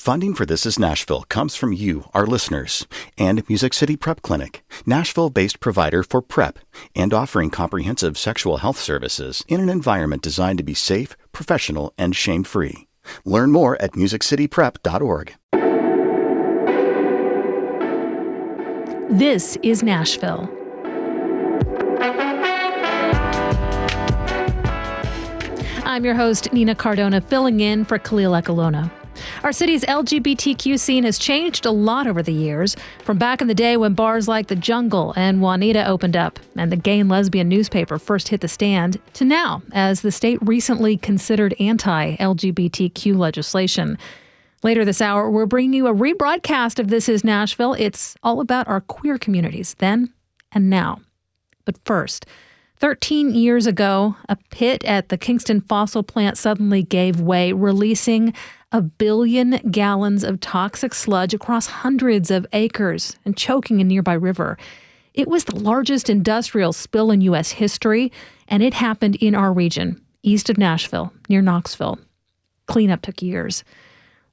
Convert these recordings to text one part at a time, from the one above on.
Funding for This Is Nashville comes from you, our listeners, and Music City Prep Clinic, Nashville-based provider for PrEP and offering comprehensive sexual health services in an environment designed to be safe, professional, and shame-free. Learn more at musiccityprep.org. This is Nashville. I'm your host, Nina Cardona, filling in for Khalil Ekalona. Our city's LGBTQ scene has changed a lot over the years, from back in the day when bars like The Jungle and Juanita opened up and the Gay and Lesbian newspaper first hit the stand, to now, as the state recently considered anti-LGBTQ legislation. Later this hour, we're bringing you a rebroadcast of This Is Nashville. It's all about our queer communities then and now. But first, 13 years ago, a pit at the Kingston fossil plant suddenly gave way, releasing 1 billion gallons of toxic sludge across hundreds of acres and choking a nearby river. It was the largest industrial spill in U.S. history, and it happened in our region, east of Nashville, near Knoxville. Cleanup took years.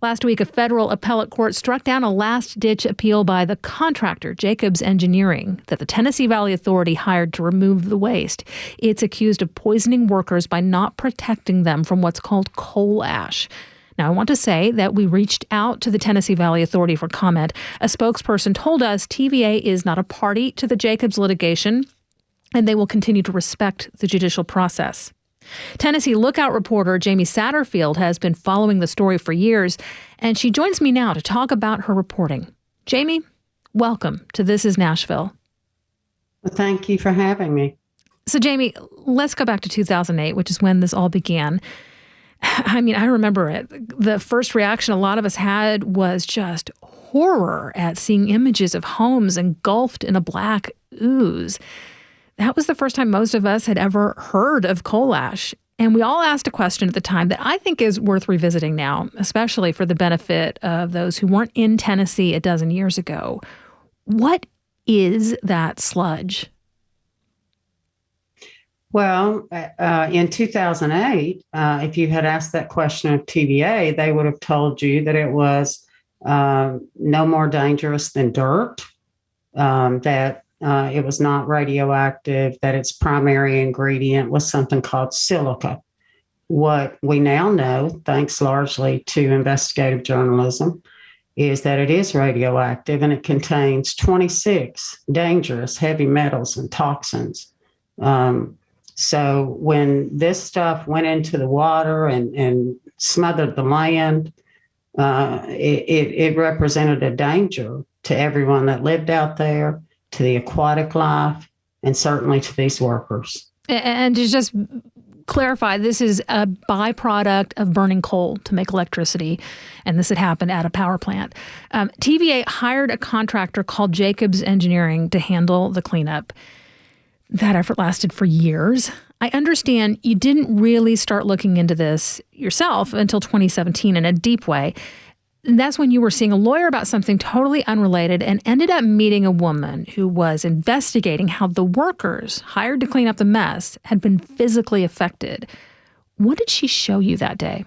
Last week, a federal appellate court struck down a last-ditch appeal by the contractor, Jacobs Engineering, that the Tennessee Valley Authority hired to remove the waste. It's accused of poisoning workers by not protecting them from what's called coal ash. Now, I want to say that we reached out to the Tennessee Valley Authority for comment. A spokesperson told us TVA is not a party to the Jacobs litigation, and they will continue to respect the judicial process. Tennessee Lookout reporter Jamie Satterfield has been following the story for years, and she joins me now to talk about her reporting. Jamie, welcome to This Is Nashville. Well, thank you for having me. So, Jamie, let's go back to 2008, which is when this all began. I mean, I remember it. The first reaction a lot of us had was just horror at seeing images of homes engulfed in a black ooze. That was the first time most of us had ever heard of coal ash. And we all asked a question at the time that I think is worth revisiting now, especially for the benefit of those who weren't in Tennessee a dozen years ago. What is that sludge? Well, in 2008, if you had asked that question of TVA, they would have told you that it was no more dangerous than dirt, that it was not radioactive, that its primary ingredient was something called silica. What we now know, thanks largely to investigative journalism, is that it is radioactive and it contains 26 dangerous heavy metals and toxins. So when this stuff went into the water and smothered the land, it represented a danger to everyone that lived out there, to the aquatic life, and certainly to these workers. And to just clarify, this is a byproduct of burning coal to make electricity, and this had happened at a power plant. TVA hired a contractor called Jacobs Engineering to handle the cleanup. That effort lasted for years. I understand you didn't really start looking into this yourself until 2017 in a deep way. And that's when you were seeing a lawyer about something totally unrelated and ended up meeting a woman who was investigating how the workers hired to clean up the mess had been physically affected. What did she show you that day?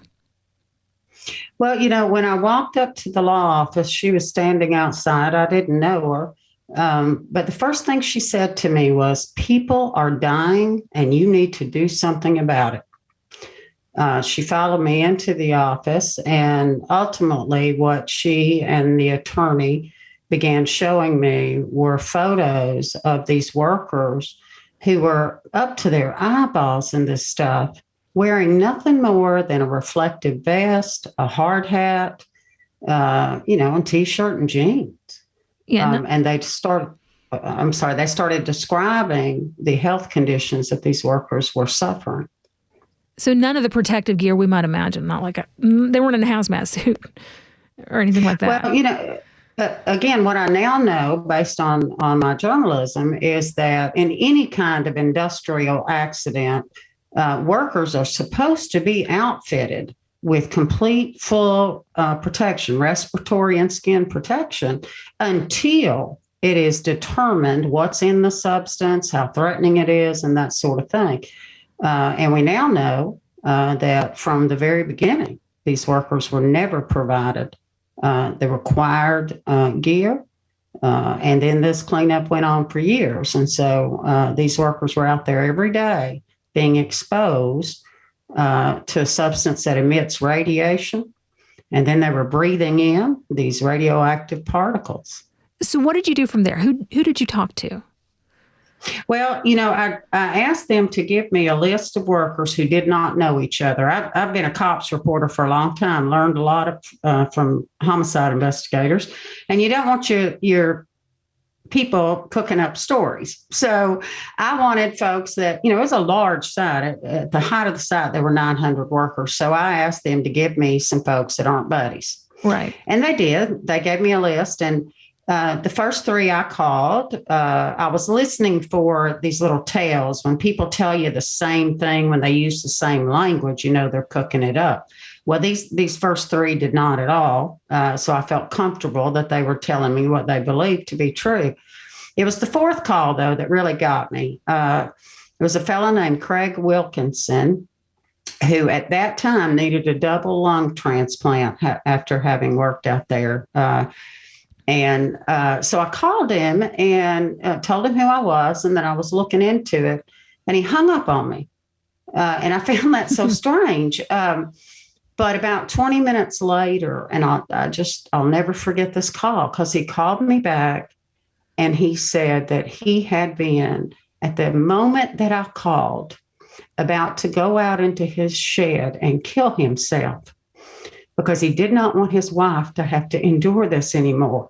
Well, when I walked up to the law office, she was standing outside. I didn't know her. But the first thing she said to me was, people are dying and you need to do something about it. She followed me into the office, and ultimately what she and the attorney began showing me were photos of these workers who were up to their eyeballs in this stuff, wearing nothing more than a reflective vest, a hard hat, a T-shirt and jeans. Yeah, and they started describing the health conditions that these workers were suffering. So none of the protective gear we might imagine, not like they weren't in a hazmat suit or anything like that. Well, again, what I now know based on my journalism is that in any kind of industrial accident, workers are supposed to be outfitted with complete, full protection, respiratory and skin protection, until it is determined what's in the substance, how threatening it is, and that sort of thing. And we now know that from the very beginning, these workers were never provided the required gear. And then this cleanup went on for years. And so these workers were out there every day being exposed to a substance that emits radiation. And then they were breathing in these radioactive particles. So what did you do from there? Who did you talk to? Well, I asked them to give me a list of workers who did not know each other. I've been a cops reporter for a long time, learned a lot from homicide investigators, and you don't want your people cooking up stories. So I wanted folks that, it was a large site. At the height of the site, there were 900 workers. So I asked them to give me some folks that aren't buddies. Right. And they did. They gave me a list, and the first three I called, I was listening for these little tales. When people tell you the same thing, when they use the same language, they're cooking it up. Well, these first three did not at all. So I felt comfortable that they were telling me what they believed to be true. It was the fourth call, though, that really got me. It was a fellow named Craig Wilkinson, who at that time needed a double lung transplant after having worked out there. And so I called him and told him who I was and that I was looking into it. And he hung up on me. And I found that so strange. But about 20 minutes later, and I'll never forget this call, because he called me back and he said that he had been, at the moment that I called, about to go out into his shed and kill himself, because he did not want his wife to have to endure this anymore.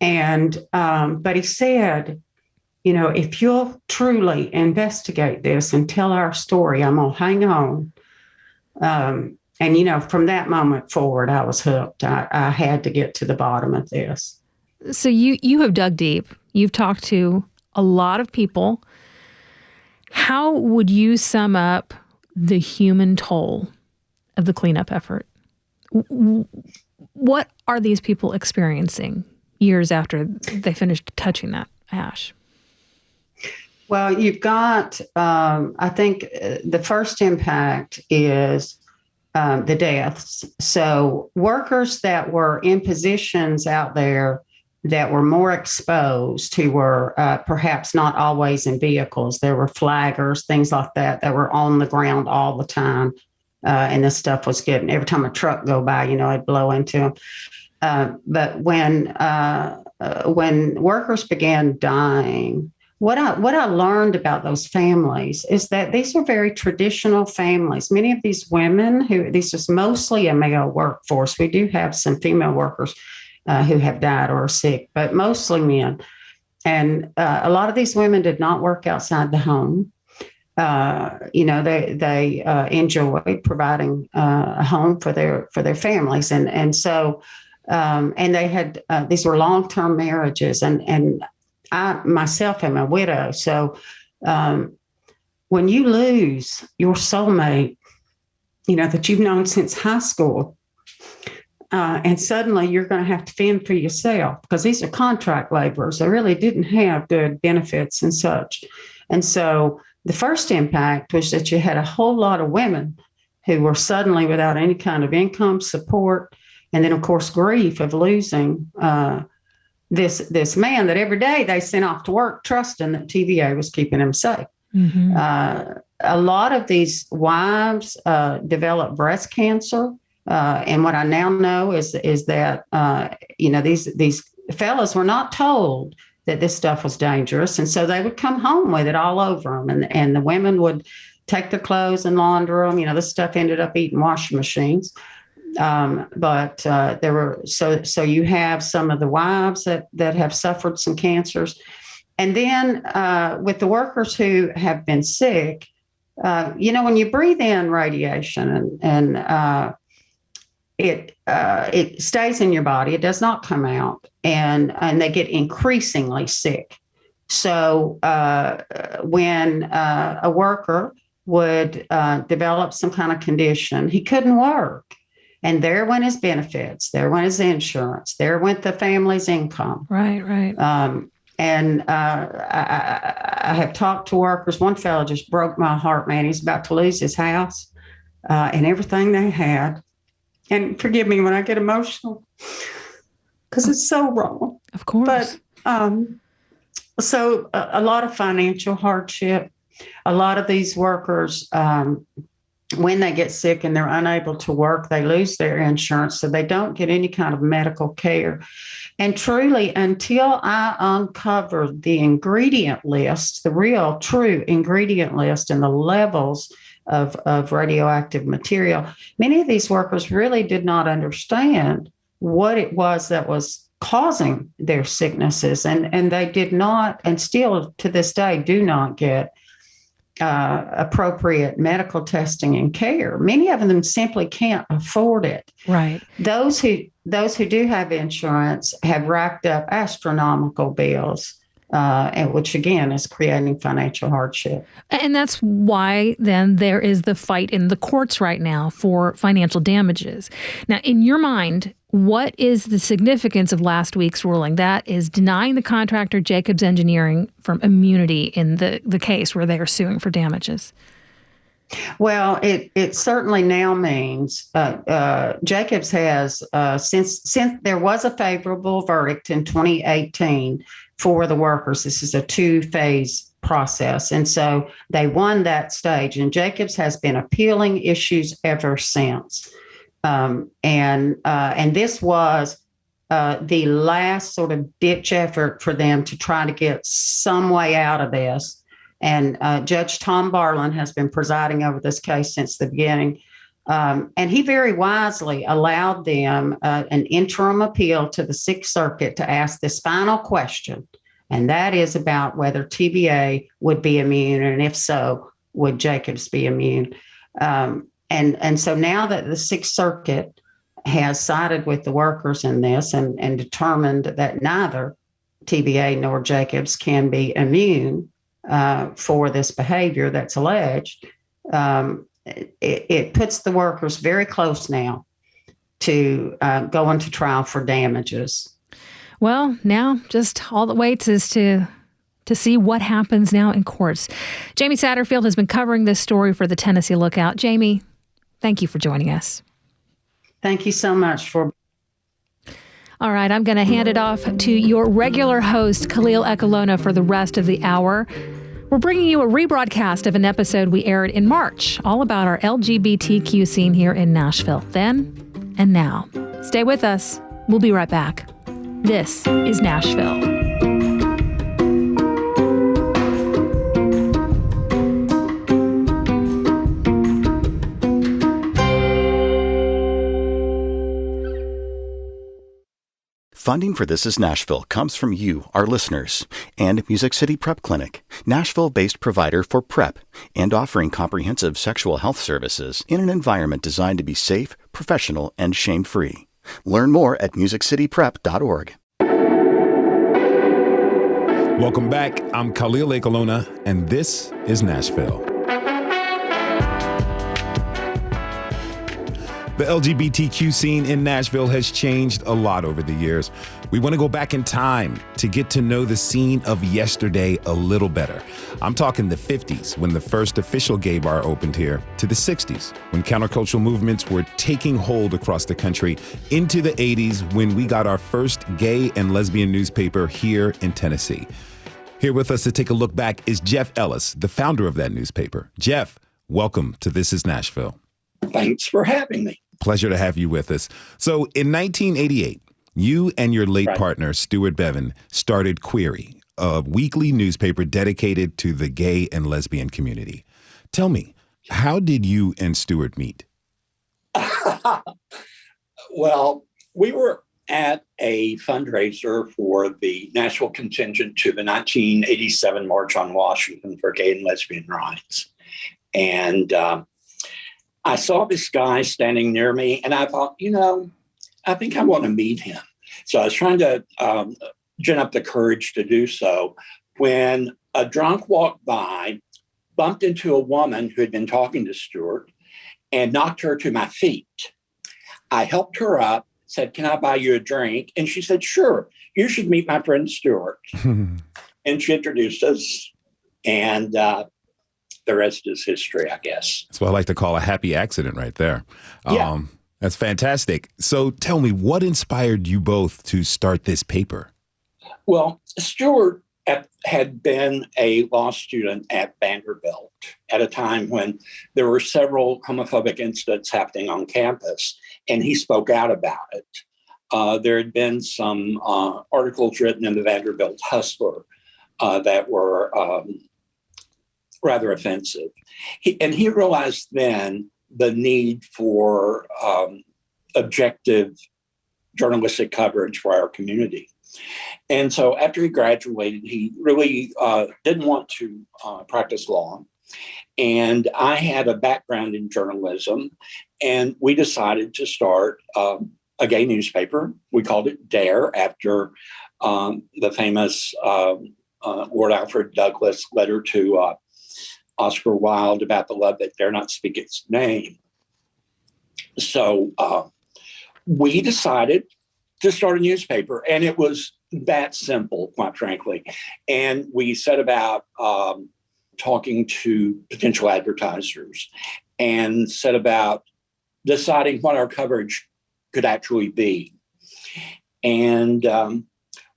And, but he said, if you'll truly investigate this and tell our story, I'm going to hang on. And, from that moment forward, I was hooked. I had to get to the bottom of this. So you have dug deep. You've talked to a lot of people. How would you sum up the human toll of the cleanup effort? What are these people experiencing years after they finished touching that ash? Well, you've got, I think the first impact is the deaths. So workers that were in positions out there that were more exposed, who were perhaps not always in vehicles. There were flaggers, things like that were on the ground all the time. And this stuff was getting, every time a truck go by, it'd blow into them. But when workers began dying, what I learned about those families is that these were very traditional families. Many of these women this is mostly a male workforce. We do have some female workers who have died or are sick, but mostly men. And a lot of these women did not work outside the home. They enjoyed providing a home for their families, and so and they had these were long-term marriages, and I myself am a widow. So when you lose your soulmate, that you've known since high school, and suddenly you're going to have to fend for yourself, because these are contract laborers. They really didn't have good benefits and such. And so the first impact was that you had a whole lot of women who were suddenly without any kind of income support. And then, of course, grief of losing this man that every day they sent off to work, trusting that TVA was keeping him safe. Mm-hmm. A lot of these wives developed breast cancer. And what I now know is that, these fellas were not told that this stuff was dangerous. And so they would come home with it all over them. And the women would take their clothes and launder them. This stuff ended up eating washing machines. But there were, so you have some of the wives that have suffered some cancers. And then with the workers who have been sick, when you breathe in radiation and it stays in your body. It does not come out, and they get increasingly sick. So when a worker would develop some kind of condition, he couldn't work, and there went his benefits, there went his insurance, there went the family's income. Right. And I have talked to workers. One fellow just broke my heart, man. He's about to lose his house and everything they had. and forgive me when I get emotional because it's so wrong. Of course. But so a lot of financial hardship. A lot of these workers, when they get sick and they're unable to work, they lose their insurance, so they don't get any kind of medical care. And truly, until I uncovered the ingredient list, the real true ingredient list and the levels of radioactive material, many of these workers really did not understand what it was that was causing their sicknesses. And they did not, and still to this day, do not get appropriate medical testing and care. Many of them simply can't afford it. Right. Those who do have insurance have racked up astronomical bills, and which again is creating financial hardship. And that's why then there is the fight in the courts right now for financial damages. Now, in your mind, what is the significance of last week's ruling? That is denying the contractor Jacobs Engineering from immunity in the case where they are suing for damages. Well, it certainly now means Jacobs has, since there was a favorable verdict in 2018 for the workers, this is a 2-phase process. And so they won that stage, and Jacobs has been appealing issues ever since. And this was the last sort of ditch effort for them to try to get some way out of this. And Judge Tom Barlin has been presiding over this case since the beginning. And he very wisely allowed them an interim appeal to the Sixth Circuit to ask this final question. And that is about whether TVA would be immune. And if so, would Jacobs be immune? And so now that the Sixth Circuit has sided with the workers in this and determined that neither TVA nor Jacobs can be immune for this behavior that's alleged, it puts the workers very close now to going to trial for damages. Well, now just all that waits is to see what happens now in courts. Jamie Satterfield has been covering this story for the Tennessee Lookout. Jamie, thank you for joining us. Thank you so much for. All right, I'm going to hand it off to your regular host, Khalil Ekalona, for the rest of the hour. We're bringing you a rebroadcast of an episode we aired in March, all about our LGBTQ scene here in Nashville. Then and now. Stay with us. We'll be right back. This is Nashville. Funding for This is Nashville comes from you, our listeners, and Music City Prep Clinic, Nashville-based provider for PrEP and offering comprehensive sexual health services in an environment designed to be safe, professional, and shame-free. Learn more at musiccityprep.org. Welcome back. I'm Khalil Ekalona, and this is Nashville. The LGBTQ scene in Nashville has changed a lot over the years. We want to go back in time to get to know the scene of yesterday a little better. I'm talking the 50s, when the first official gay bar opened here, to the 60s, when countercultural movements were taking hold across the country, into the 80s, when we got our first gay and lesbian newspaper here in Tennessee. Here with us to take a look back is Jeff Ellis, the founder of that newspaper. Jeff, welcome to This is Nashville. Thanks for having me. Pleasure to have you with us. So in 1988, you and your late partner, Stuart Bevan, started Query, a weekly newspaper dedicated to the gay and lesbian community. Tell me, how did you and Stuart meet? Well, we were at a fundraiser for the Nashville contingent to the 1987 March on Washington for gay and lesbian rights. And I saw this guy standing near me, and I thought, I think I want to meet him. So I was trying to gin up the courage to do so when a drunk walked by, bumped into a woman who had been talking to Stuart, and knocked her to my feet. I helped her up, said, "Can I buy you a drink?" And she said, "Sure, you should meet my friend Stuart." And she introduced us, and the rest is history, I guess. That's what I like to call a happy accident right there. Yeah. That's fantastic. So tell me, what inspired you both to start this paper? Well, Stuart had been a law student at Vanderbilt at a time when there were several homophobic incidents happening on campus, and he spoke out about it. There had been some articles written in the Vanderbilt Hustler that were rather offensive. He realized then the need for objective journalistic coverage for our community. And so after he graduated, he really didn't want to practice law. And I had a background in journalism, and we decided to start a gay newspaper. We called it Dare, after the famous Lord Alfred Douglas letter to Oscar Wilde about the love that dare not speak its name. So we decided to start a newspaper, and it was that simple, quite frankly. And we set about talking to potential advertisers and set about deciding what our coverage could actually be. And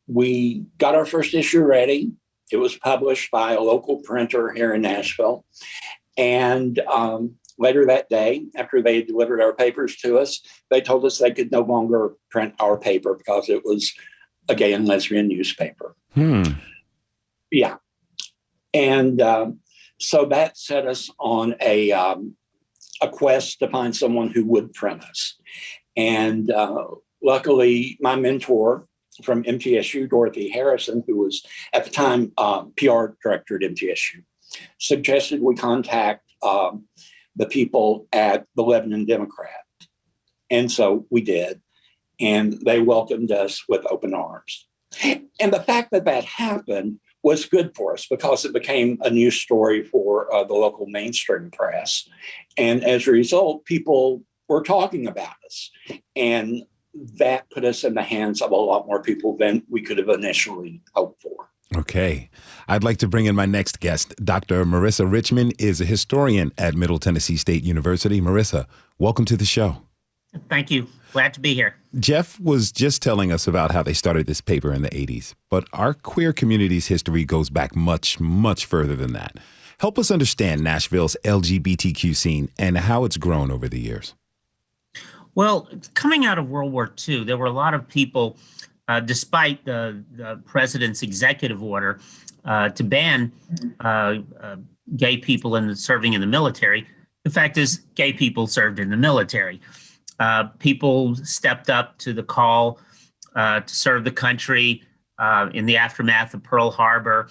we got our first issue ready. It was published by a local printer here in Nashville. And later that day, after they delivered our papers to us, they told us they could no longer print our paper because it was a gay and lesbian newspaper. Yeah. And so that set us on a quest to find someone who would print us. And luckily, my mentor from MTSU, Dorothy Harrison, who was at the time PR director at MTSU, suggested we contact the people at the Lebanon Democrat. And so we did. And they welcomed us with open arms. And the fact that that happened was good for us because it became a news story for the local mainstream press. And as a result, people were talking about us. And that put us in the hands of a lot more people than we could have initially hoped for. Okay. I'd like to bring in my next guest. Dr. Marissa Richmond is a historian at Middle Tennessee State University. Marissa, welcome to the show. Thank you. Glad to be here. Jeff was just telling us about how they started this paper in the 80s, but our queer community's history goes back much, much further than that. Help us understand Nashville's LGBTQ scene and how it's grown over the years. Well, coming out of World War II, there were a lot of people, despite the president's executive order to ban gay people serving in the military. The fact is, gay people served in the military. People stepped up to the call to serve the country in the aftermath of Pearl Harbor.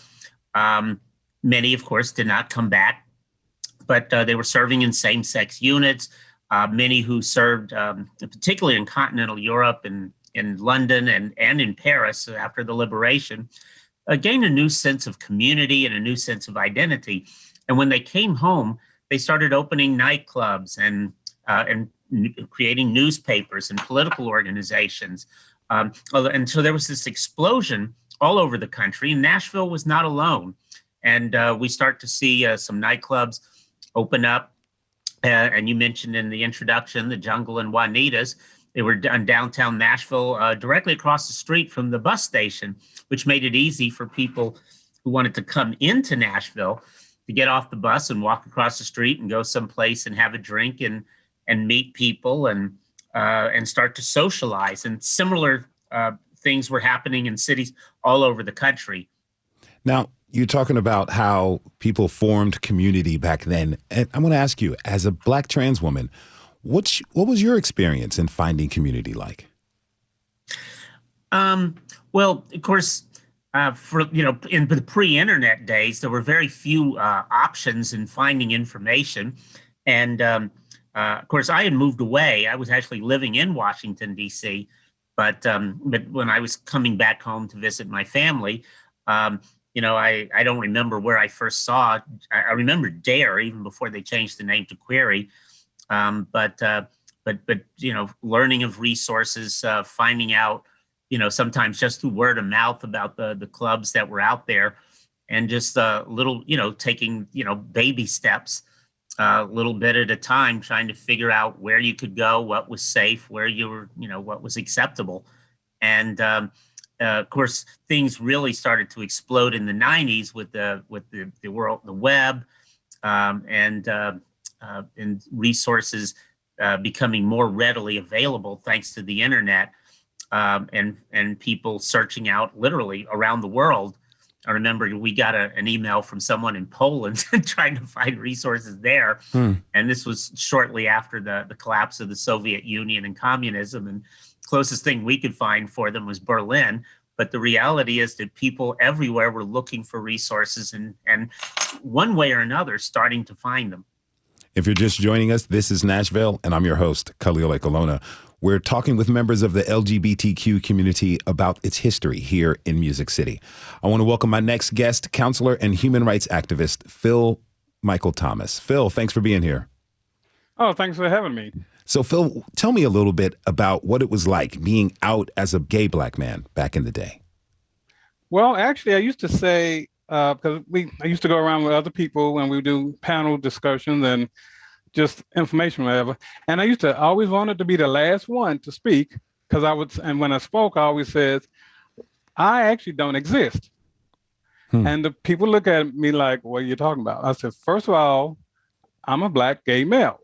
Many, of course, did not come back, but they were serving in same-sex units. Many who served, particularly in continental Europe and in London and in Paris after the liberation, gained a new sense of community and a new sense of identity. And when they came home, they started opening nightclubs and creating newspapers and political organizations. And so there was this explosion all over the country, and Nashville was not alone. And we start to see some nightclubs open up. And you mentioned in the introduction, the Jungle and Juanita's. They were in downtown Nashville, directly across the street from the bus station, which made it easy for people who wanted to come into Nashville to get off the bus and walk across the street and go someplace and have a drink and meet people and start to socialize. And similar things were happening in cities all over the country. Now, you're talking about how people formed community back then. And I'm going to ask you, as a Black trans woman, what was your experience in finding community like? Well, of course, in the pre-internet days, there were very few options in finding information. And of course, I had moved away. I was actually living in Washington, D.C., but when I was coming back home to visit my family, I don't remember where I first saw it. I remember Dare even before they changed the name to Query. But learning of resources, finding out, sometimes just through word of mouth about the clubs that were out there, and just little, taking, baby steps a little bit at a time, trying to figure out where you could go, what was safe, where you were, what was acceptable. And of course, things really started to explode in the 90s with the world, the web, and resources becoming more readily available thanks to the internet, and people searching out literally around the world. I remember we got an email from someone in Poland trying to find resources there. And this was shortly after the collapse of the Soviet Union and communism. And closest thing we could find for them was Berlin. But the reality is that people everywhere were looking for resources and one way or another starting to find them. If you're just joining us, this is Nashville, and I'm your host, Khalil Ekolona. We're talking with members of the LGBTQ community about its history here in Music City. I want to welcome my next guest, counselor and human rights activist, Phil Michael Thomas. Phil, thanks for being here. Oh, thanks for having me. So, Phil, tell me a little bit about what it was like being out as a gay Black man back in the day. Well, actually, I used to say, because I used to go around with other people when we do panel discussions and just information, whatever. And I used to always wanted to be the last one to speak because and when I spoke, I always said, I actually don't exist. And the people look at me like, what are you talking about? I said, first of all, I'm a Black gay male.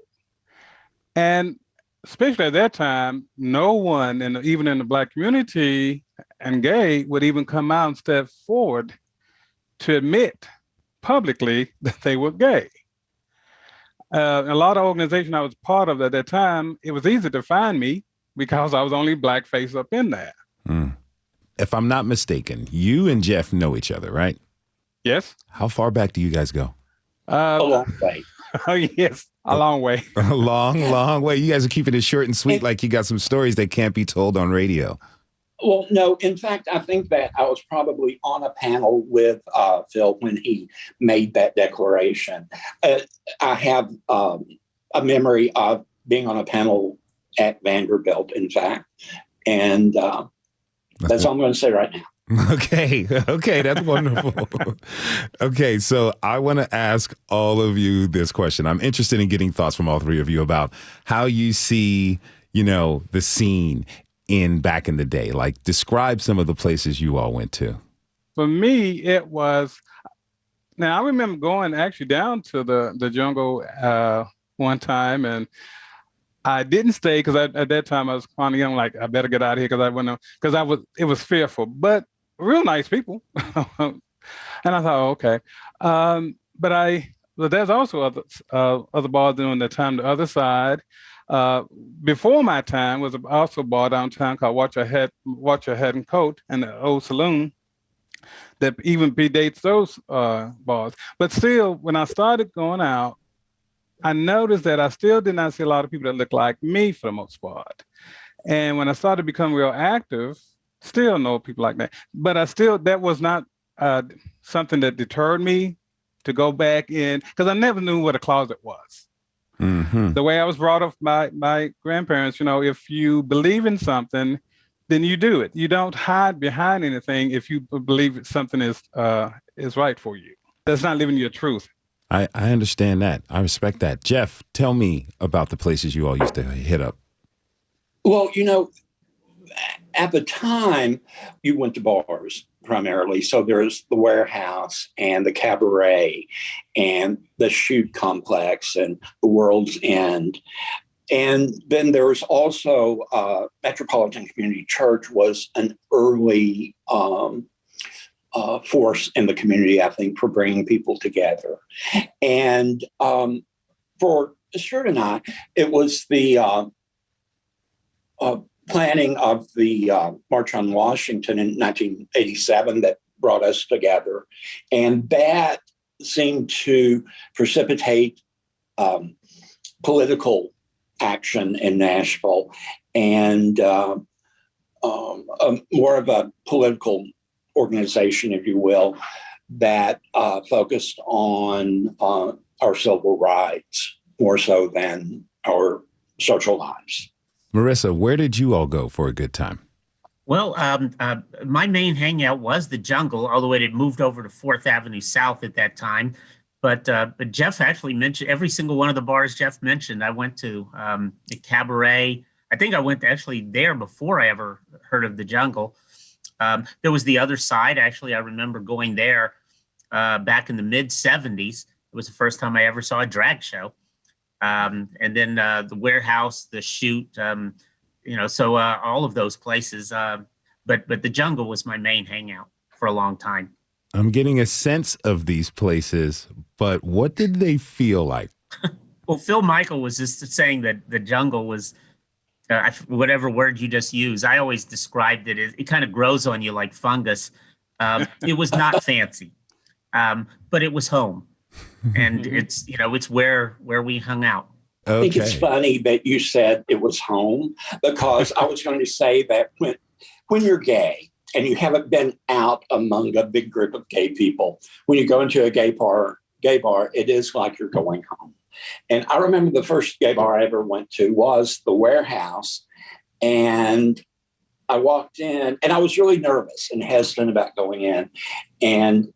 And especially at that time, no one, even in the Black community and gay, would even come out and step forward to admit publicly that they were gay. A lot of organizations I was part of at that time, it was easy to find me because I was only Black face up in there. If I'm not mistaken, you and Jeff know each other, right? Yes. How far back do you guys go? A long way. Oh, yes, a long way. A long way. You guys are keeping it short and sweet, like you got some stories that can't be told on radio. Well, no, in fact, I think that I was probably on a panel with Phil when he made that declaration. I have a memory of being on a panel at Vanderbilt, in fact, and that's all I'm going to say right now. Okay, that's wonderful. Okay, so I want to ask all of you this question. I'm interested in getting thoughts from all three of you about how you see, the scene in back in the day. Like, describe some of the places you all went to. For me, it was, now I remember going actually down to the jungle one time, and I didn't stay because at that time I was kind of young, like I better get out of here because it was fearful, but real nice people. And I thought, okay. But there's also other bars during the time, the other side. Before my time was also a bar downtown called Watch Your Head and Coat, and the old saloon that even predates those bars. But still, when I started going out, I noticed that I still did not see a lot of people that looked like me for the most part. And when I started becoming real active, still know people like that. But that was not something that deterred me to go back in, because I never knew what a closet was. Mm-hmm. The way I was brought up by my grandparents, if you believe in something, then you do it. You don't hide behind anything if you believe something is right for you. That's not living your truth. I understand that. I respect that. Jeff, tell me about the places you all used to hit up. Well, at the time, you went to bars primarily. So there's the Warehouse and the Cabaret and the Shoot Complex and the World's End. And then there's also Metropolitan Community Church was an early force in the community, I think, for bringing people together. And for Stuart and I, it was the planning of the March on Washington in 1987 that brought us together. And that seemed to precipitate political action in Nashville and more of a political organization, if you will, that focused on our civil rights more so than our social lives. Marissa, where did you all go for a good time? Well, my main hangout was the jungle, although it had moved over to 4th Avenue South at that time. But Jeff actually mentioned every single one of the bars Jeff mentioned. I went to the Cabaret. I think I went actually there before I ever heard of the Jungle. There was the Other Side. Actually, I remember going there back in the mid 70s. It was the first time I ever saw a drag show. And then the Warehouse, the Shoot, so all of those places. But the Jungle was my main hangout for a long time. I'm getting a sense of these places, but what did they feel like? Well, Phil Michael was just saying that the Jungle was, whatever word you just use, I always described it as it kind of grows on you like fungus. It was not fancy, but it was home. And it's where we hung out. Okay. I think it's funny that you said it was home, because I was going to say that when you're gay and you haven't been out among a big group of gay people, when you go into a gay bar, it is like you're going home. And I remember the first gay bar I ever went to was the Warehouse. And I walked in and I was really nervous and hesitant about going in. And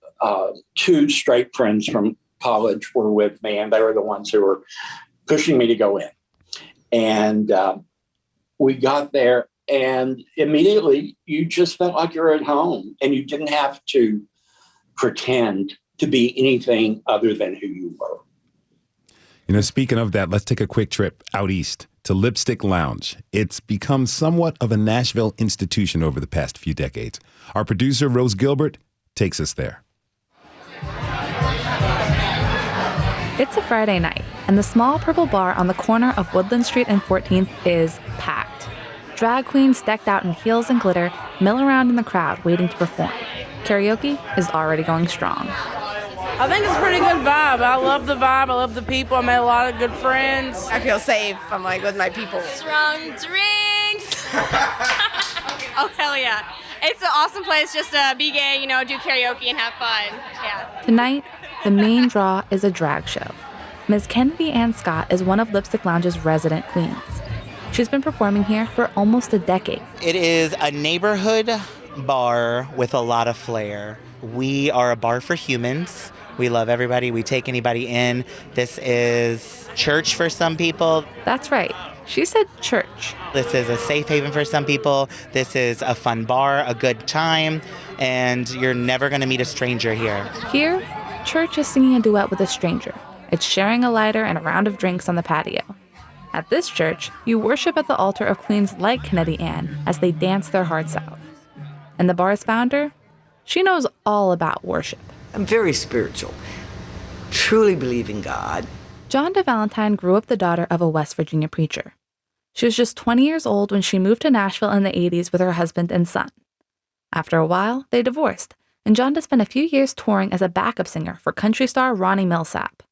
two straight friends from college were with me, and they were the ones who were pushing me to go in. And we got there, and immediately you just felt like you're at home, and you didn't have to pretend to be anything other than who you were. Speaking of that, let's take a quick trip out east to Lipstick Lounge. It's become somewhat of a Nashville institution over the past few decades. Our producer, Rose Gilbert, takes us there. It's a Friday night, and the small purple bar on the corner of Woodland Street and 14th is packed. Drag queens decked out in heels and glitter mill around in the crowd waiting to perform. Karaoke is already going strong. I think it's a pretty good vibe. I love the vibe. I love the people. I made a lot of good friends. I feel safe. I'm with my people. Strong drinks. Oh, hell yeah. It's an awesome place just to be gay, do karaoke and have fun. Yeah. Tonight, the main draw is a drag show. Ms. Kennedy Ann Scott is one of Lipstick Lounge's resident queens. She's been performing here for almost a decade. It is a neighborhood bar with a lot of flair. We are a bar for humans. We love everybody. We take anybody in. This is church for some people. That's right. She said church. This is a safe haven for some people. This is a fun bar, a good time, and you're never going to meet a stranger here. Here, church is singing a duet with a stranger. It's sharing a lighter and a round of drinks on the patio. At this church, you worship at the altar of queens like Kennedy Ann as they dance their hearts out. And the bar's founder, she knows all about worship. I'm very spiritual, truly believe in God. Jonda Valentine grew up the daughter of a West Virginia preacher. She was just 20 years old when she moved to Nashville in the 80s with her husband and son. After a while, they divorced, and Jonda spent a few years touring as a backup singer for country star Ronnie Millsap.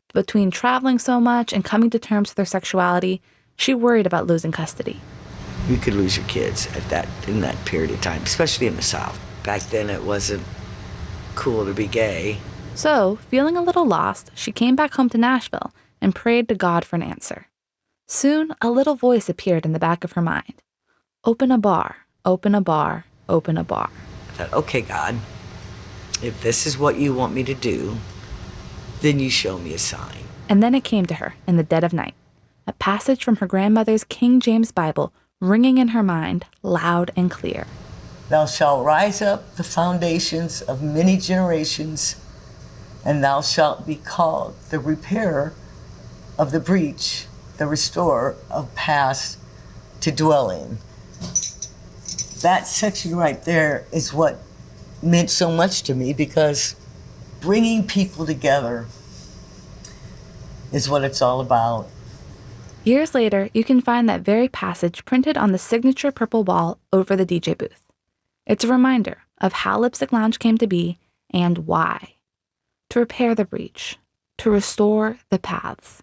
But between traveling so much and coming to terms with her sexuality, she worried about losing custody. You could lose your kids in that period of time, especially in the South. Back then, it wasn't cool to be gay. So, feeling a little lost, she came back home to Nashville and prayed to God for an answer. Soon, a little voice appeared in the back of her mind. Open a bar, open a bar, open a bar. I thought, okay, God, if this is what you want me to do, then you show me a sign. And then it came to her in the dead of night, a passage from her grandmother's King James Bible ringing in her mind loud and clear. Thou shalt rise up the foundations of many generations, and thou shalt be called the repairer of the breach, the restorer of past to dwell in. That section right there is what meant so much to me, because bringing people together is what it's all about. Years later, you can find that very passage printed on the signature purple wall over the DJ booth. It's a reminder of how Lipstick Lounge came to be and why. To repair the breach, to restore the paths.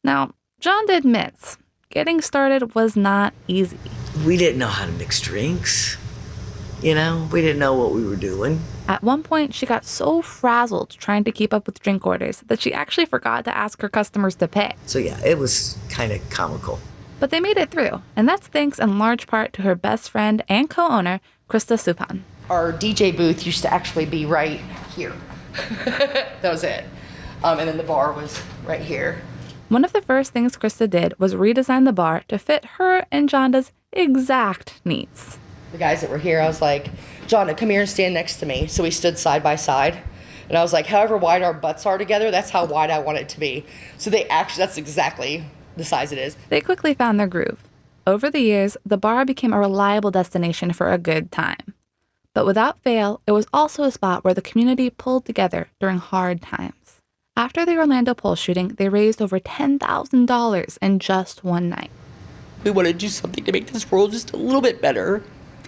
Now, Jonda admits, getting started was not easy. We didn't know how to mix drinks. We didn't know what we were doing. At one point, she got so frazzled trying to keep up with drink orders that she actually forgot to ask her customers to pay. So yeah, it was kind of comical. But they made it through, and that's thanks in large part to her best friend and co-owner, Krista Supan. Our DJ booth used to actually be right here. That was it. And then the bar was right here. One of the first things Krista did was redesign the bar to fit her and Jonda's exact needs. The guys that were here, I was like, Jonda, come here and stand next to me. So we stood side by side. And I was like, however wide our butts are together, that's how wide I want it to be. So that's exactly the size it is. They quickly found their groove. Over the years, the bar became a reliable destination for a good time. But without fail, it was also a spot where the community pulled together during hard times. After the Orlando Pulse shooting, they raised over $10,000 in just one night. We want to do something to make this world just a little bit better.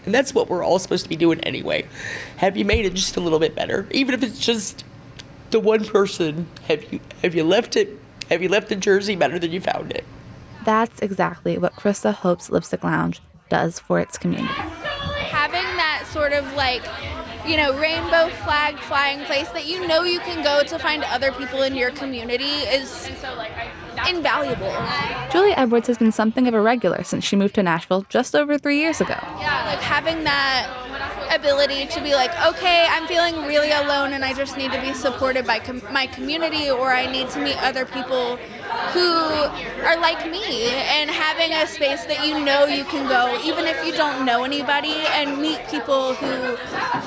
And that's what we're all supposed to be doing anyway. Have you made it just a little bit better? Even if it's just the one person, have you left the Jersey better than you found it? That's exactly what Krista hopes Lipstick Lounge does for its community. Having that sort of rainbow flag flying place that you can go to find other people in your community is invaluable. Julie Edwards has been something of a regular since she moved to Nashville just over 3 years ago. Yeah, having that ability to be okay, I'm feeling really alone and I just need to be supported by my community, or I need to meet other people who are like me, and having a space that you can go, even if you don't know anybody, and meet people who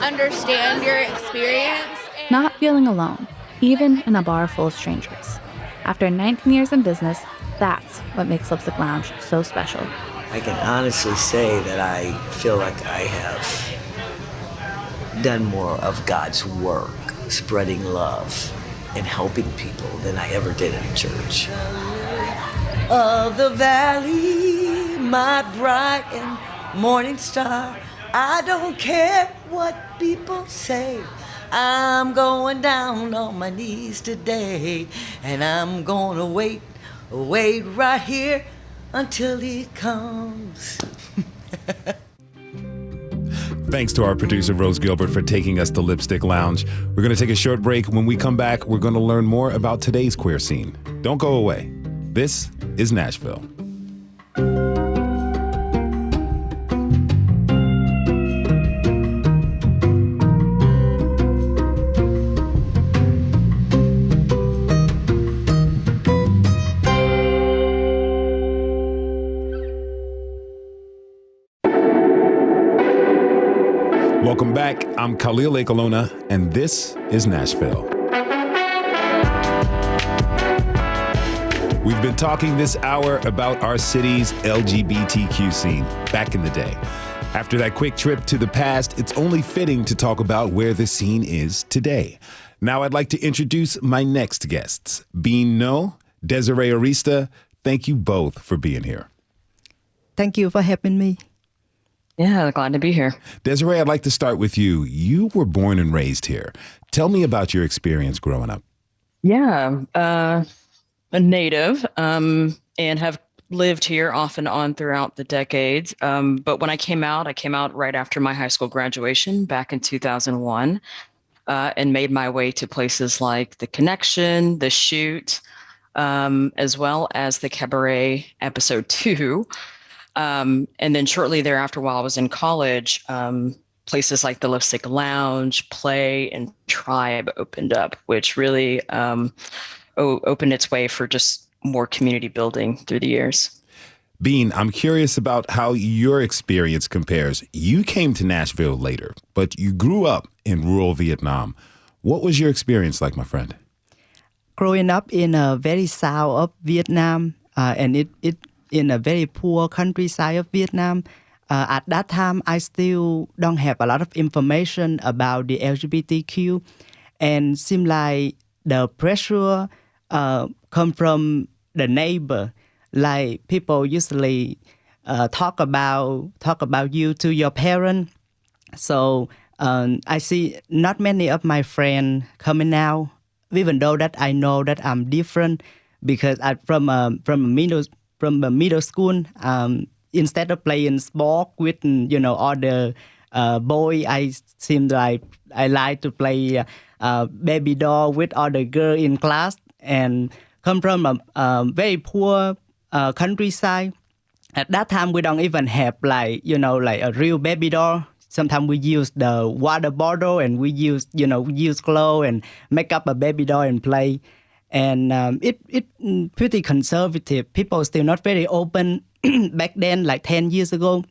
understand your experience. Not feeling alone, even in a bar full of strangers. After 19 years in business, that's what makes Lipstick Lounge so special. I can honestly say that I feel like I have done more of God's work, spreading love and helping people than I ever did in church. Of the valley, my bright and morning star, I don't care what people say. I'm going down on my knees today, and I'm gonna wait right here until he comes. Thanks to our producer, Rose Gilbert, for taking us to Lipstick Lounge. We're going to take a short break. When we come back, we're going to learn more about today's queer scene. Don't go away. This is Nashville. Welcome back. I'm Khalil Ekalona, and this is Nashville. We've been talking this hour about our city's LGBTQ scene back in the day. After that quick trip to the past, it's only fitting to talk about where the scene is today. Now I'd like to introduce my next guests. Bean No, Desiree Arista, thank you both for being here. Thank you for having me. Yeah, glad to be here. Desiree, I'd like to start with you. You were born and raised here. Tell me about your experience growing up. Yeah, a native and have lived here off and on throughout the decades. But when I came out right after my high school graduation back in 2001 and made my way to places like The Connection, The Shoot, as well as the Cabaret Episode 2. And then shortly thereafter, while I was in college, places like the Lipstick Lounge, Play, and Tribe opened up, which really opened its way for just more community building through the years. Bean, I'm curious about how your experience compares. You came to Nashville later, but you grew up in rural Vietnam. What was your experience like, my friend? Growing up in a very south of Vietnam, and it in a very poor countryside of Vietnam. At that time, I still don't have a lot of information about the LGBTQ, and seemed like the pressure come from the neighbor. Like people usually talk about you to your parent. So I see not many of my friends coming out, even though that I know that I'm different, because from a middle school, instead of playing sport with other boy, I seem like I like to play baby doll with other girl in class, and come from a very poor countryside. At that time, we don't even have like a real baby doll. sometimes we use the water bottle and we use clothes and make up a baby doll and play. And it pretty conservative. People still not very open back then, like 10 years ago.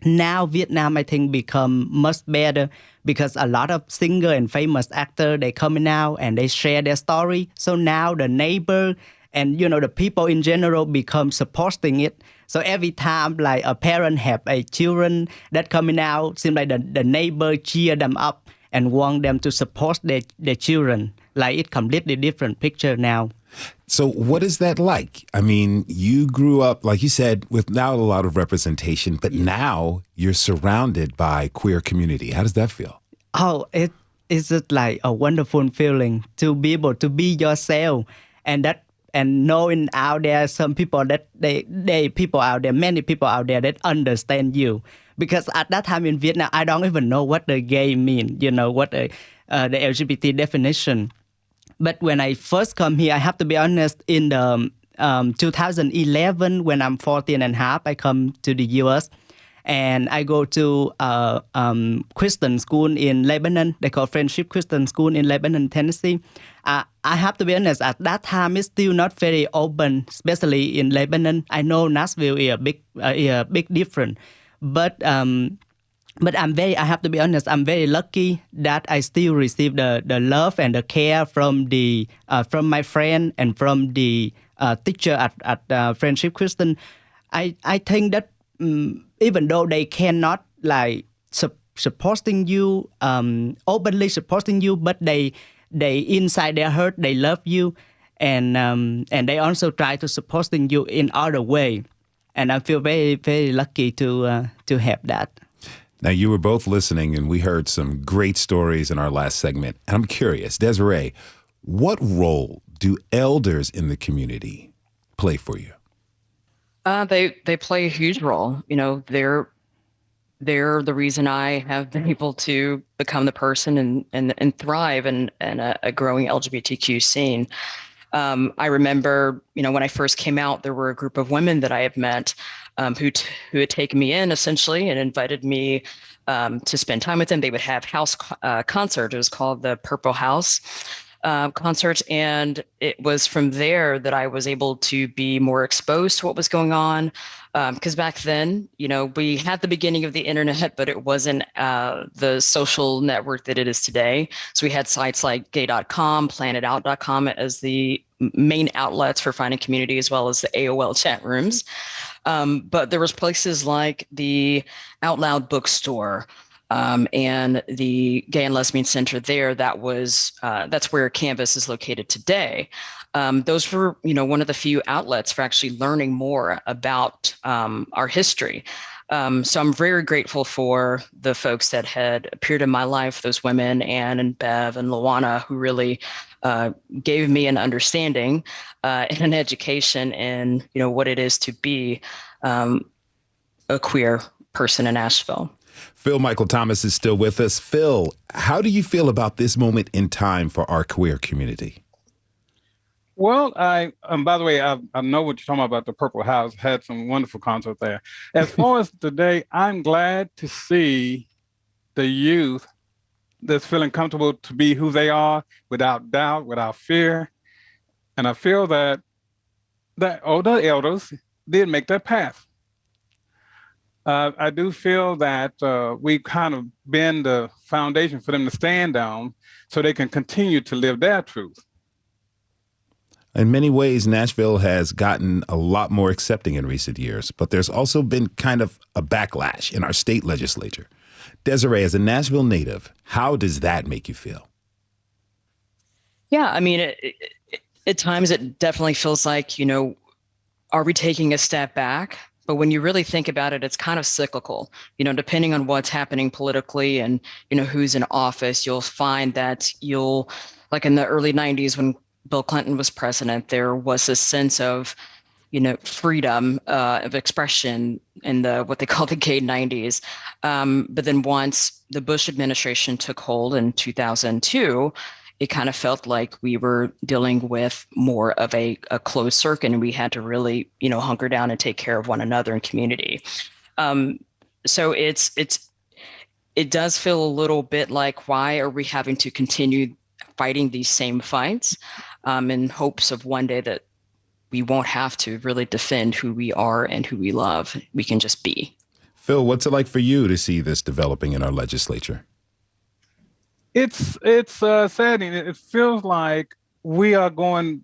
Now Vietnam, I think, become much better because a lot of singer and famous actor, they coming out and they share their story. So now the neighbor and the people in general become supporting it. So every time like a parent have a children that coming out, seems like the neighbor cheer them up and want them to support their children. Like it's completely different picture now. So what is that like? I mean, you grew up, like you said, without a lot of representation, but now you're surrounded by queer community. How does that feel? Oh, it is just like a wonderful feeling to be able to be yourself, and knowing out there some people that many people out there that understand you. Because at that time in Vietnam, I don't even know what the gay mean, what the LGBT definition. But when I first come here, I have to be honest, in the 2011, when I'm 14 and a half, I come to the U.S. and I go to Christian school in Lebanon. They call Friendship Christian School in Lebanon, Tennessee. I have to be honest, at that time, it's still not very open, especially in Lebanon. I know Nashville is a big difference. But I have to be honest, I'm very lucky that I still receive the love and the care from my friend and from the teacher at Friendship Christian. I think that even though they cannot like supporting you, openly supporting you, but they inside their heart they love you, and they also try to supporting you in other way. And I feel very, very lucky to have that. Now, you were both listening, and we heard some great stories in our last segment. And I'm curious, Desiree, what role do elders in the community play for you? They play a huge role. They're the reason I have been able to become the person and thrive in a growing LGBTQ scene. I remember, when I first came out, there were a group of women that I had met who had taken me in essentially and invited me to spend time with them. They would have house concert. It was called the Purple House concert. And it was from there that I was able to be more exposed to what was going on. Because back then, we had the beginning of the internet, but it wasn't the social network that it is today. So we had sites like gay.com, planetout.com as the main outlets for finding community, as well as the AOL chat rooms. But there was places like the Out Loud bookstore and the Gay and Lesbian Center there. That's where Canvas is located today. Those were, one of the few outlets for actually learning more about our history. So I'm very grateful for the folks that had appeared in my life, those women, Anne and Bev and Luana, who really gave me an understanding and an education in, what it is to be a queer person in Nashville. Phil Michael Thomas is still with us. Phil, how do you feel about this moment in time for our queer community? Well, by the way, I know what you're talking about. The Purple House had some wonderful concerts there. As far as today, I'm glad to see the youth that's feeling comfortable to be who they are without doubt, without fear. And I feel that older elders did make that path. I do feel that we kind of been the foundation for them to stand on so they can continue to live their truth. In many ways, Nashville has gotten a lot more accepting in recent years, but there's also been kind of a backlash in our state legislature. Desiree, as a Nashville native, how does that make you feel? Yeah, I mean, at times it definitely feels like, are we taking a step back? But when you really think about it, it's kind of cyclical, depending on what's happening politically and, who's in office. You'll find that like in the early 90s when Bill Clinton was president, there was a sense of, freedom of expression in what they call the gay 90s. But then once the Bush administration took hold in 2002, it kind of felt like we were dealing with more of a closed circuit, and we had to really, hunker down and take care of one another in community. So it does feel a little bit like, why are we having to continue fighting these same fights in hopes of one day that we won't have to really defend who we are and who we love. We can just be. Phil, what's it like for you to see this developing in our legislature? It's saddening. It feels like we are going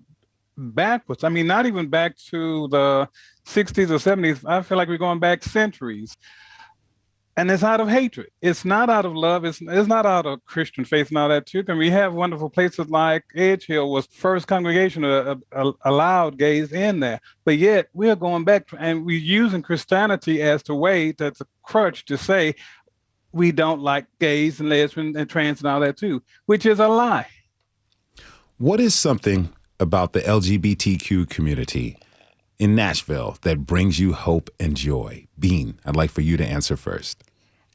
backwards. I mean, not even back to the 60s or 70s. I feel like we're going back centuries. And it's out of hatred. It's not out of love. It's not out of Christian faith and all that too. And we have wonderful places like Edge Hill was first congregation allowed gays in there. But yet we are going back and we're using Christianity as the way, that's a crutch to say we don't like gays and lesbians and trans and all that too, which is a lie. What is something about the LGBTQ community in Nashville that brings you hope and joy? Bean, I'd like for you to answer first.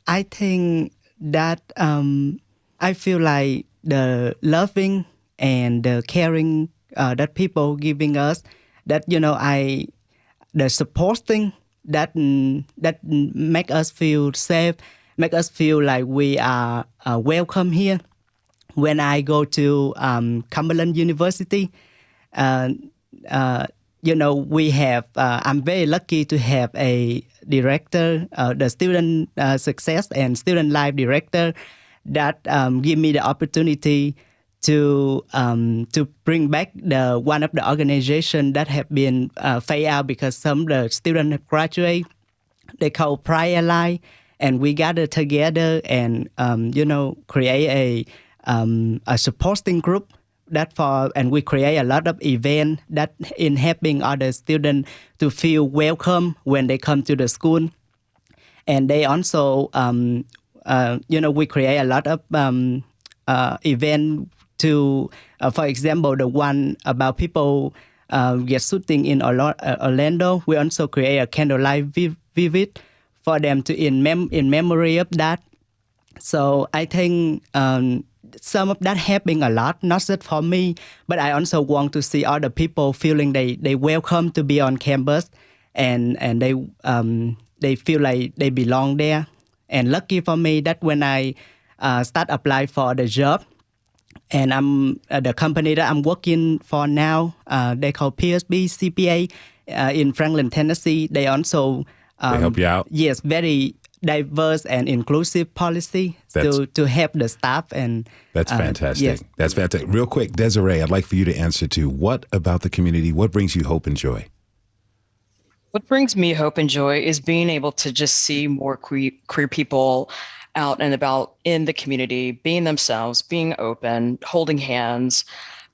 I think that I feel like the loving and the caring that people giving us, that, you know, the supporting that make us feel safe, make us feel like we are welcome here. When I go to Cumberland University, you know, we have, I'm very lucky to have a director, the student success and student life director that give me the opportunity to bring back one of the organization that have been fade out because some of the students have graduated. They call Prayer Line, and we gather together and, you know, create a supporting group. And we create a lot of events that in helping other students to feel welcome when they come to the school. And they also, you know, we create a lot of events to, for example, the one about people get shooting in Orlando. We also create a candlelight visit for them to in memory of that. So I think some of that happening a lot, not just for me, but I also want to see other people feeling they welcome to be on campus, and they feel like they belong there. And lucky for me that when I start apply for the job, and I'm the company that I'm working for now, they call PSB CPA in Franklin, Tennessee. They also they help you out. Yes, very diverse and inclusive policy to help the staff. And that's fantastic. Yes. That's fantastic. Real quick, Desiree, I'd like for you to answer to what about the community? What brings you hope and joy? What brings me hope and joy is being able to just see more queer people out and about in the community, being themselves, being open, holding hands,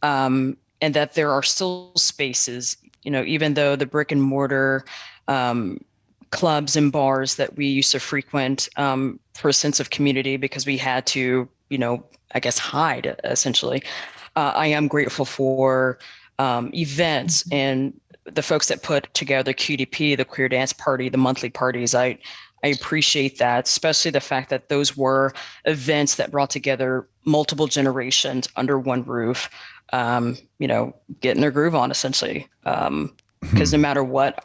and that there are still spaces, you know, even though the brick and mortar clubs and bars that we used to frequent for a sense of community because we had to, you know, I guess hide essentially. I am grateful for events and the folks that put together QDP, the Queer Dance Party, the monthly parties. I appreciate that, especially the fact that those were events that brought together multiple generations under one roof, you know, getting their groove on essentially. Because no matter what,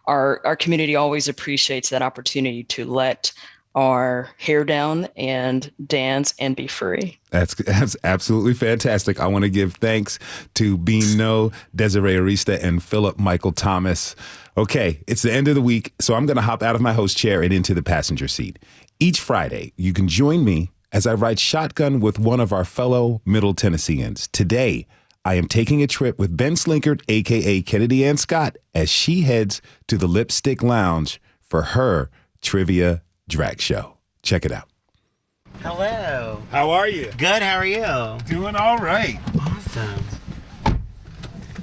our community always appreciates that opportunity to let our hair down and dance and be free. That's absolutely fantastic. I want to give thanks to Bean No, Desiree Arista, and Philip Michael Thomas. Okay, it's the end of the week, so I'm going to hop out of my host chair and into the passenger seat. Each Friday, you can join me as I ride shotgun with one of our fellow Middle Tennesseans. Today, I am taking a trip with Ben Slinkard, a.k.a. Kennedy Ann Scott, as she heads to the Lipstick Lounge for her trivia drag show. Check it out. Hello. How are you? Good, how are you? Doing all right. Awesome.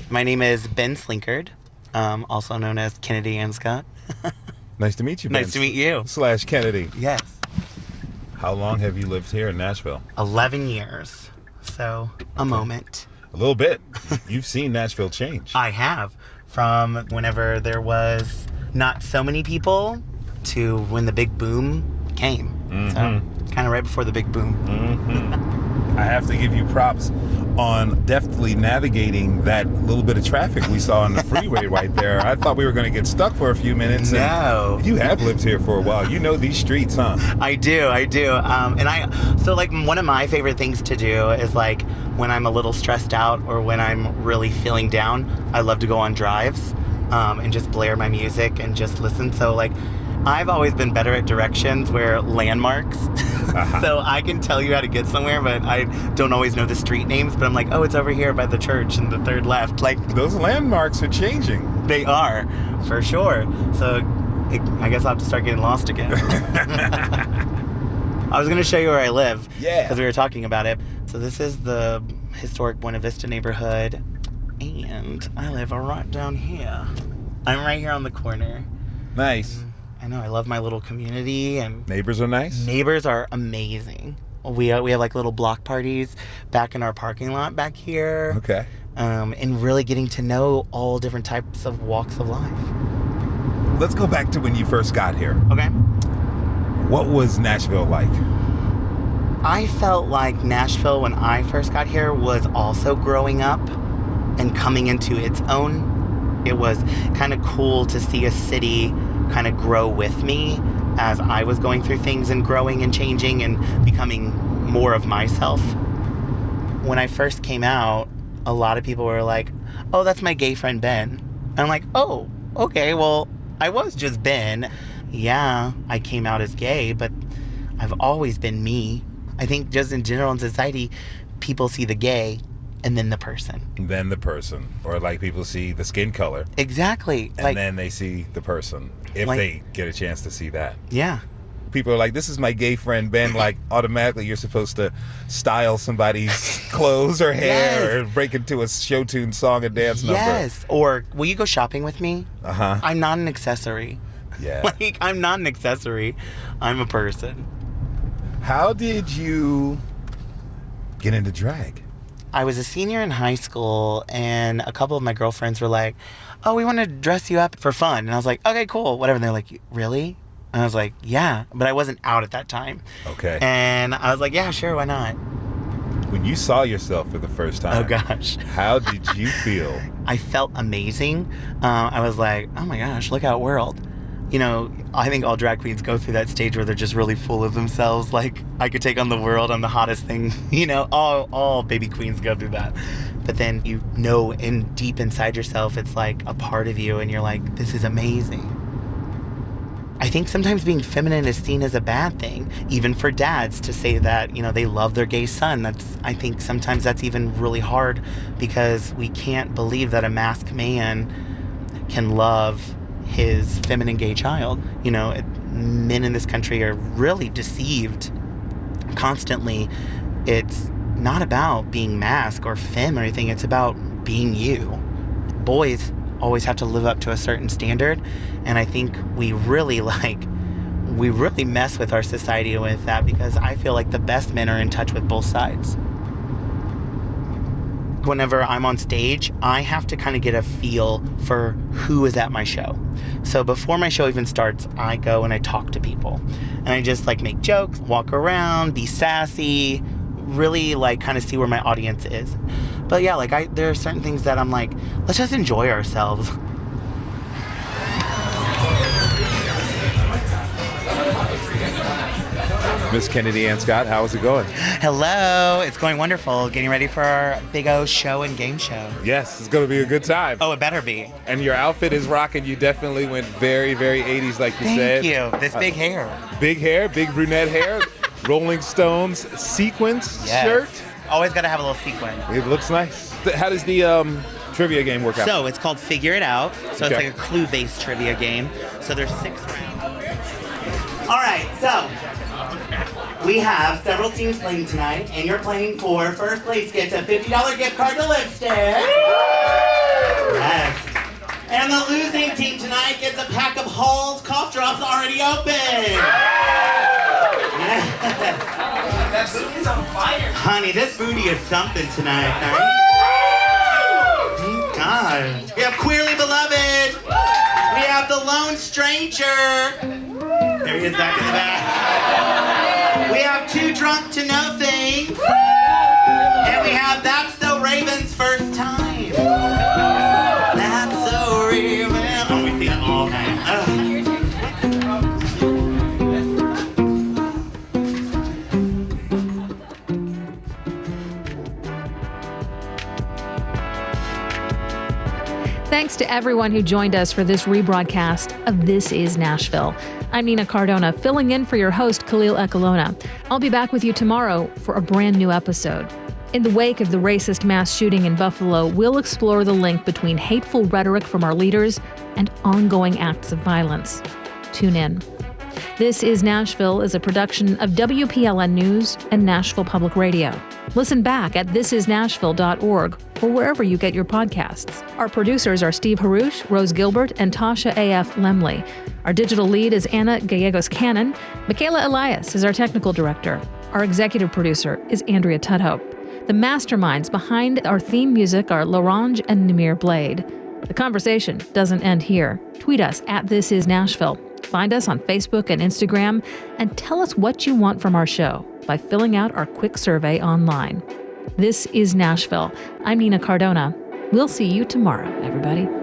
My name is Ben Slinkard, also known as Kennedy Ann Scott. Nice to meet you, Ben. Nice to meet you. / Kennedy. Yes. How long have you lived here in Nashville? 11 years. So, a moment. A little bit. You've seen Nashville change. I have. From whenever there was not so many people to when the big boom came. Mm-hmm. So, kind of right before the big boom. Mm-hmm. I have to give you props on deftly navigating that little bit of traffic we saw on the freeway right there. I thought we were going to get stuck for a few minutes. No. You have lived here for a while. You know these streets, huh? I do. So like one of my favorite things to do is like when I'm a little stressed out or when I'm really feeling down, I love to go on drives and just blare my music and just listen. So like I've always been better at directions where landmarks. So I can tell you how to get somewhere, but I don't always know the street names. But I'm like, oh, it's over here by the church in the third left. Like those landmarks are changing. They are, for sure. So I guess I'll have to start getting lost again. I was going to show you where I live. Yeah. Because we were talking about it. So this is the historic Buena Vista neighborhood. And I live right down here. I'm right here on the corner. Nice. I know, I love my little community. And neighbors are nice? Neighbors are amazing. We have like little block parties back in our parking lot back here. Okay. And really getting to know all different types of walks of life. Let's go back to when you first got here. Okay. What was Nashville like? I felt like Nashville when I first got here was also growing up and coming into its own. It was kind of cool to see a city kind of grow with me as I was going through things and growing and changing and becoming more of myself. When I first came out, a lot of people were like, oh, that's my gay friend Ben. And I'm like, oh, okay, well, I was just Ben. Yeah, I came out as gay, but I've always been me. I think just in general in society, people see the gay and then the person. Then the person. Or like people see the skin color. Exactly. And then they see the person. If they get a chance to see that. Yeah. People are like, this is my gay friend Ben. Like automatically you're supposed to style somebody's clothes or hair or break into a show tune song and dance number. Yes. Or will you go shopping with me? Uh-huh. I'm not an accessory. Yeah. Like I'm not an accessory. I'm a person. How did you get into drag? I was a senior in high school and a couple of my girlfriends were like, oh, we want to dress you up for fun. And I was like, okay, cool, whatever. And they're like, really? And I was like, yeah, but I wasn't out at that time. Okay. And I was like, yeah, sure, why not? When you saw yourself for the first time, oh gosh, how did you feel? I felt amazing. I was like, oh my gosh, look out world. You know, I think all drag queens go through that stage where they're just really full of themselves. Like, I could take on the world. I'm the hottest thing. You know, all baby queens go through that. But then you know deep inside yourself, it's like a part of you and you're like, this is amazing. I think sometimes being feminine is seen as a bad thing, even for dads to say that, you know, they love their gay son. I think sometimes that's even really hard because we can't believe that a masked man can love his feminine gay child. You know, men in this country are really deceived constantly. It's not about being masked or femme or anything. It's about being you. Boys always have to live up to a certain standard, and I think we really mess with our society with that because I feel like the best men are in touch with both sides. Whenever I'm on stage, I have to kind of get a feel for who is at my show. So before my show even starts, I go and I talk to people. And I just like make jokes, walk around, be sassy, really like kind of see where my audience is. But yeah, like there are certain things that I'm like, let's just enjoy ourselves. Miss Kennedy Ann Scott, how is it going? Hello, it's going wonderful. Getting ready for our big O show and game show. Yes, it's going to be a good time. Oh, it better be. And your outfit is rocking. You definitely went very, very 80s like you said. Thank you. This big hair. Big hair, big brunette hair, Rolling Stones sequence shirt. Always got to have a little sequin. It looks nice. How does the trivia game work out? So it's called Figure It Out. So it's like a clue-based trivia game. So there's 6 rounds. All right, so we have several teams playing tonight, and you're playing for first place gets a $50 gift card to Lipstick. Yes. And the losing team tonight gets a pack of Hall's cough drops already open. Yes. That booty's on fire. Honey, this booty is something tonight. Thank God. We have Queerly Beloved. We have The Lone Stranger. There he is back in the back. We have Too Drunk to Know Things. And we have That's So Thanks to everyone who joined us for this rebroadcast of This Is Nashville. I'm Nina Cardona, filling in for your host, Khalil Ekalona. I'll be back with you tomorrow for a brand new episode. In the wake of the racist mass shooting in Buffalo, we'll explore the link between hateful rhetoric from our leaders and ongoing acts of violence. Tune in. This Is Nashville is a production of WPLN News and Nashville Public Radio. Listen back at thisisnashville.org or wherever you get your podcasts. Our producers are Steve Harush, Rose Gilbert, and Tasha A.F. Lemley. Our digital lead is Anna Gallegos-Cannon. Michaela Elias is our technical director. Our executive producer is Andrea Tudhope. The masterminds behind our theme music are Larange and Namir Blade. The conversation doesn't end here. Tweet us at This Is Nashville. Find us on Facebook and Instagram, and tell us what you want from our show by filling out our quick survey online. This is Nashville. I'm Nina Cardona. We'll see you tomorrow, everybody.